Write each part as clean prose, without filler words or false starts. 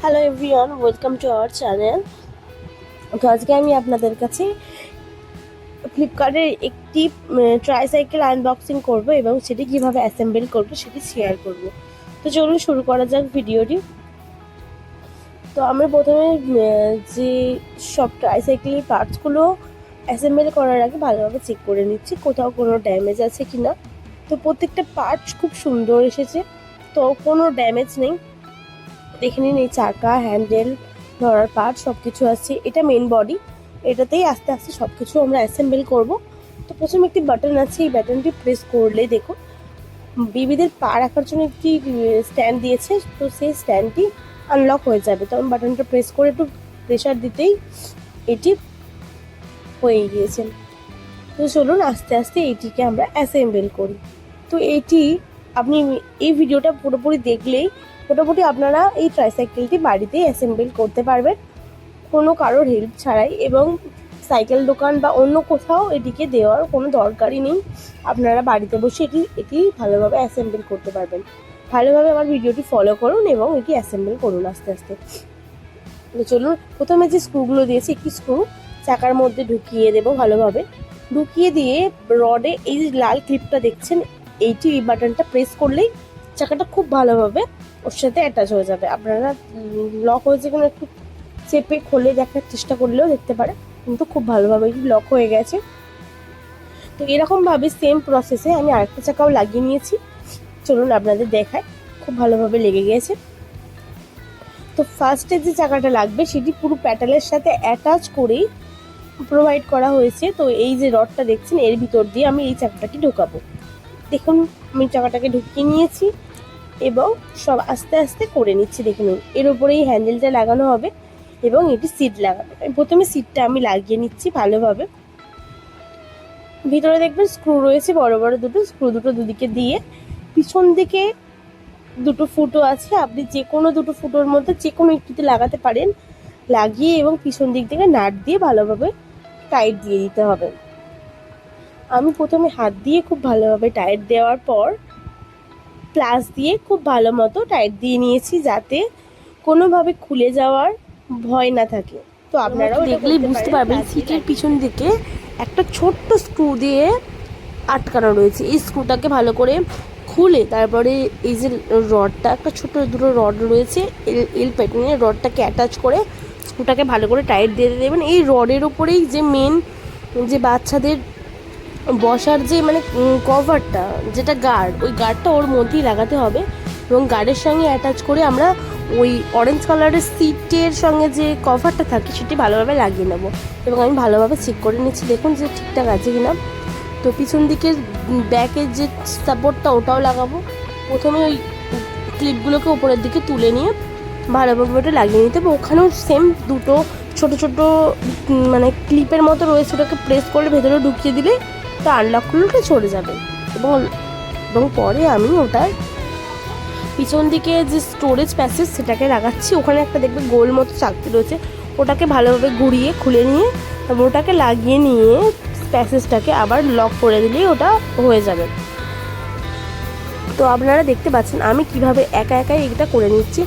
Hello everyone, welcome to our channel. তো আজকে আমি আপনাদের কাছে ফ্লিপকার্টের একটি ট্রাইসাইকেল আনবক্সিং করব এবং সেটি কীভাবে অ্যাসেম্বল করব সেটি শেয়ার করব। তো চলুন শুরু করা যাক ভিডিওটি। তো আমরা প্রথমে যে সব ট্রাইসাইকেলের পার্টসগুলো অ্যাসেম্বল করার আগে ভালোভাবে চেক করে নিচ্ছি কোথাও কোনো ড্যামেজ আছে কি না। তো প্রত্যেকটা পার্টস খুব সুন্দর এসেছে, তো কোনো ড্যামেজ নেই। দেখে নিন, এই চাকা, হ্যান্ডেল, ধরার পার্ট সব কিছু আছে। এটা মেন বডি, এটাতেই আস্তে আস্তে সব কিছু আমরা অ্যাসেম্বল করব। তো প্রথমে একটি বাটন আছে, এই বাটনটি প্রেস করলেই দেখুন বেবিদের পা রাখার জন্য একটি স্ট্যান্ড দিয়েছে, তো সেই স্ট্যান্ডটি আনলক হয়ে যাবে। তো আমি বাটনটা প্রেস করে একটু প্রেশার দিতেই এটি হয়ে গিয়েছে। তো চলুন আস্তে আস্তে এটিকে আমরা অ্যাসেম্বল করি। তো এটি আপনি এই ভিডিওটা পুরোপুরি দেখলেই মোটামুটি আপনারা এই ট্রাইসাইকেলটি বাড়িতেই অ্যাসেম্বল করতে পারবেন কোনো কারোর হেল্প ছাড়াই, এবং সাইকেল দোকান বা অন্য কোথাও এটিকে দেওয়ার কোনো দরকারই নেই। আপনারা বাড়িতে বসে এটি ভালোভাবে অ্যাসেম্বল করতে পারবেন। ভালোভাবে আমার ভিডিওটি ফলো করুন এবং এটি অ্যাসেম্বল করুন আস্তে আস্তে। তো চলুন, প্রথমে যে স্ক্রুগুলো দিয়েছি, একটি স্ক্রু চাকার মধ্যে ঢুকিয়ে দেবো ভালোভাবে। ঢুকিয়ে দিয়ে রডে এই যে লাল ক্লিপটা দেখছেন, এই বাটনটা প্রেস করলেই চাকাটা খুব ভালোভাবে ওর সাথে অ্যাটাচ হয়ে যাবে। আপনারা লক হয়েছে কিনা একটু চেপে খুলে দেখার চেষ্টা করলেও দেখতে পারে, কিন্তু খুব ভালোভাবে লক হয়ে গেছে। তো এরকমভাবে সেম প্রসেসে আমি আরেকটা চাকাও লাগিয়ে নিয়েছি। চলুন আপনাদের দেখায়, খুব ভালোভাবে লেগে গেছে। তো ফার্স্টে যে চাকাটা লাগবে সেটি পুরো প্যাডেলের সাথে অ্যাটাচ করেই প্রোভাইড করা হয়েছে। তো এই যে রডটা দেখছেন, এর ভিতর দিয়ে আমি এই চাকাটাকে ঢোকাবো। দেখুন আমি চাকাটাকে ঢুকিয়ে নিয়েছি এবং সব আস্তে আস্তে করে নিচ্ছি। দেখুন এর উপরে এই হ্যান্ডেলটা লাগানো হবে এবং এটি সিট লাগাবে। প্রথমে সিটটা আমি লাগিয়ে নিচ্ছি ভালোভাবে। ভিতরে দেখবেন স্ক্রু রয়েছে বড় বড় দুটো, স্ক্রু দুটো দুদিকে দিয়ে পিছন দিকে দুটো ফুটো আছে, আপনি যে কোনো দুটো ফুটোর মধ্যে যে কোনো একটিতে লাগাতে পারেন। লাগিয়ে এবং পিছন দিক থেকে নাট দিয়ে ভালোভাবে টাইট দিয়ে দিতে হবে। আমি প্রথমে হাত দিয়ে খুব ভালোভাবে টাইট দেওয়ার পর প্লাস দিয়ে খুব ভালো মতো টাইট দিয়ে নিয়েছি, যাতে কোনোভাবে খুলে যাওয়ার ভয় না থাকে। তো আপনারাও দেখলেই বুঝতে পারবেন সিটের পিছন দিকে একটা ছোট্ট স্ক্রু দিয়ে আটকানো রয়েছে। এই স্ক্রুটাকে ভালো করে খুলে তারপরে এই যে রডটা, একটা ছোটো দুটো রড রয়েছে, এল প্যাটার্নের রডটাকে অ্যাটাচ করে স্ক্রুটাকে ভালো করে টাইট দিয়ে দেবেন। এই রডের ওপরেই যে মেন যে বাচ্চাদের বসার যে কভারটা, যেটা গার্ড, ওই গার্ডটা ওর মধ্যেই লাগাতে হবে এবং গার্ডের সঙ্গে অ্যাটাচ করে আমরা ওই অরেঞ্জ কালারের সিটের সঙ্গে যে কভারটা থাকে সেটি ভালোভাবে লাগিয়ে নেব। এবং আমি ভালোভাবে চেক করে নিচ্ছি, দেখুন যে ঠিকঠাক আছে কিনা। তো পিছন দিকের ব্যাকের যে সাপোর্টটা ওটাও লাগাবো। প্রথমে ওই ক্লিপগুলোকে উপরের দিকে তুলে নিয়ে ভালোভাবে ওটা লাগিয়ে নিতে হবে। ওখানেও সেম দুটো ছোট ছোট ক্লিপের মতো রয়েছে, ওটাকে প্রেস করে ভেতরে ঢুকিয়ে দিলে তো আনলক করলে চলে যাবে। এবং পরে আমি ওটার পিছন দিকে যে স্টোরেজ প্যাসেজ সেটাকে লাগাচ্ছি। ওখানে একটা দেখবে গোল মতো চাকতি রয়েছে, ওটাকে ভালোভাবে ঘুরিয়ে খুলে নিয়ে তারপর ওটাকে লাগিয়ে নিয়ে প্যাসেজটাকে আবার লক করে দিলেই ওটা হয়ে যাবে। তো আপনারা দেখতে পাচ্ছেন আমি কিভাবে একা একাই এটা করে নিচ্ছি।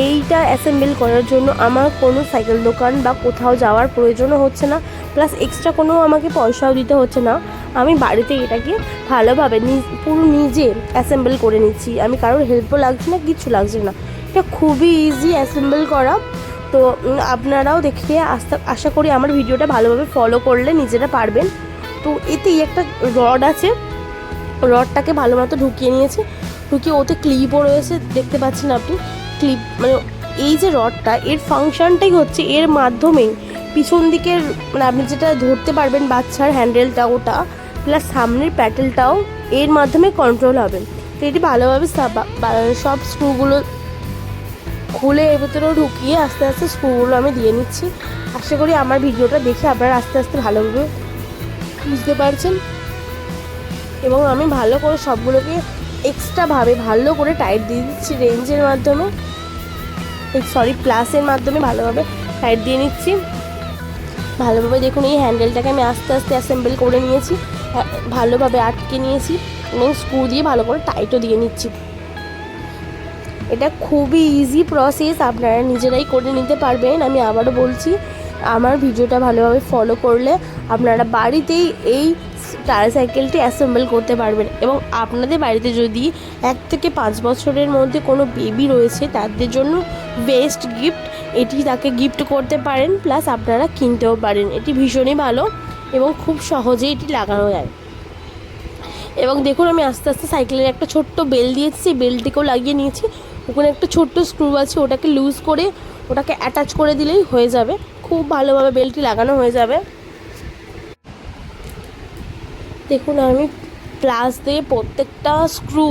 এইটা অ্যাসেম্বল করার জন্য আমার কোনো সাইকেল দোকান বা কোথাও যাওয়ার প্রয়োজনও হচ্ছে না, প্লাস এক্সট্রা কোনো আমাকে পয়সাও দিতে হচ্ছে না। আমি বাড়িতে এটাকে ভালোভাবে পুরো নিজে অ্যাসেম্বল করে নিচ্ছি। আমি কারোর হেল্পও লাগছে না, কিচ্ছু লাগছে না। এটা খুবই ইজি অ্যাসেম্বল করা। তো আপনারাও দেখে আশা করি আমার ভিডিওটা ভালোভাবে ফলো করলে নিজেরা পারবেন। তো এতেই একটা রড আছে, রডটাকে ভালো মতো ঢুকিয়ে নিয়েছে। ঢুকিয়ে ওতে ক্লিপও রয়েছে, দেখতে পাচ্ছেন আপনি। ক্লিপ এই যে রডটা, এর ফাংশনটাই হচ্ছে এর মাধ্যমেই পিছন দিকের আপনি যেটা ধরতে পারবেন বাচ্চার হ্যান্ডেলটা, ওটা প্লাস সামনের প্যাডেলটাও এর মাধ্যমে কন্ট্রোল হবে। তো এটি ভালোভাবে সব স্ক্রুগুলো খুলে এর ভেতরেও ঢুকিয়ে আস্তে আস্তে স্ক্রুগুলো আমি দিয়ে নিচ্ছি। আশা করি আমার ভিডিওটা দেখে আপনারা আস্তে আস্তে ভালোভাবে বুঝতে পারছেন। এবং আমি ভালো করে সবগুলোকে এক্সট্রাভাবে ভালো করে টাইট দিয়ে দিচ্ছি রেঞ্জের মাধ্যমে, প্লাসের মাধ্যমে ভালোভাবে টাইট দিয়ে নিচ্ছি ভালোভাবে। দেখুন এই হ্যান্ডেলটাকে আমি আস্তে আস্তে অ্যাসেম্বল করে নিয়েছি, ভালোভাবে আটকে নিয়েছি এবং স্ক্রু দিয়ে ভালো করে টাইটও দিয়ে নিচ্ছি। এটা খুবই ইজি প্রসেস, আপনারা নিজেরাই করে নিতে পারবেন। আমি আবারও বলছি, আমার ভিডিওটা ভালোভাবে ফলো করলে আপনারা বাড়িতেই এই টায়ার সাইকেলটি অ্যাসেম্বল করতে পারবেন। এবং আপনাদের বাড়িতে যদি 1 থেকে 5 বছরের মধ্যে কোনো বেবি রয়েছে, তাদের জন্য বেস্ট গিফট এটি, তাকে গিফট করতে পারেন, প্লাস আপনারা কিনতেও পারেন। এটি ভীষণই ভালো এবং খুব সহজেই এটি লাগানো যায়। এবং দেখুন, আমি আস্তে আস্তে সাইকেলের একটা ছোট্ট বেল দিয়েছি, সেই বেলটিকেও লাগিয়ে নিয়েছি। ওখানে একটা ছোট্ট স্ক্রু আছে, ওটাকে লুজ করে ওটাকে অ্যাটাচ করে দিলেই হয়ে যাবে। খুব ভালোভাবে বেলটি লাগানো হয়ে যাবে। দেখুন, আমি প্লাস দিয়ে প্রত্যেকটা স্ক্রু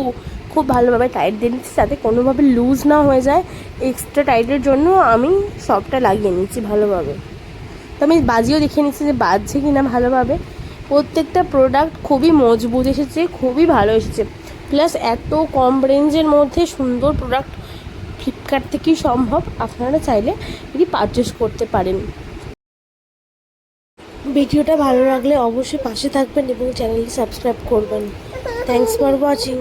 খুব ভালোভাবে টাইট দিয়ে নিচ্ছি, যাতে কোনোভাবে লুজ না হয়ে যায়। এক্সট্রা টাইটের জন্য আমি সবটা লাগিয়ে নিচ্ছি ভালোভাবে। তো আমি বাজিয়েও দেখিয়ে নিচ্ছি যে বাজছে কি না ভালোভাবে। প্রত্যেকটা প্রোডাক্ট খুবই মজবুত এসেছে, খুবই ভালো এসেছে। প্লাস এত কম রেঞ্জের মধ্যে সুন্দর প্রোডাক্ট ফ্লিপকার্ট থেকেই সম্ভব। আপনারা চাইলে এটি পারচেস করতে পারেন। ভিডিওটা ভালো লাগলে অবশ্যই পাশে থাকবেন এবং চ্যানেলটি সাবস্ক্রাইব করবেন। Thanks for watching.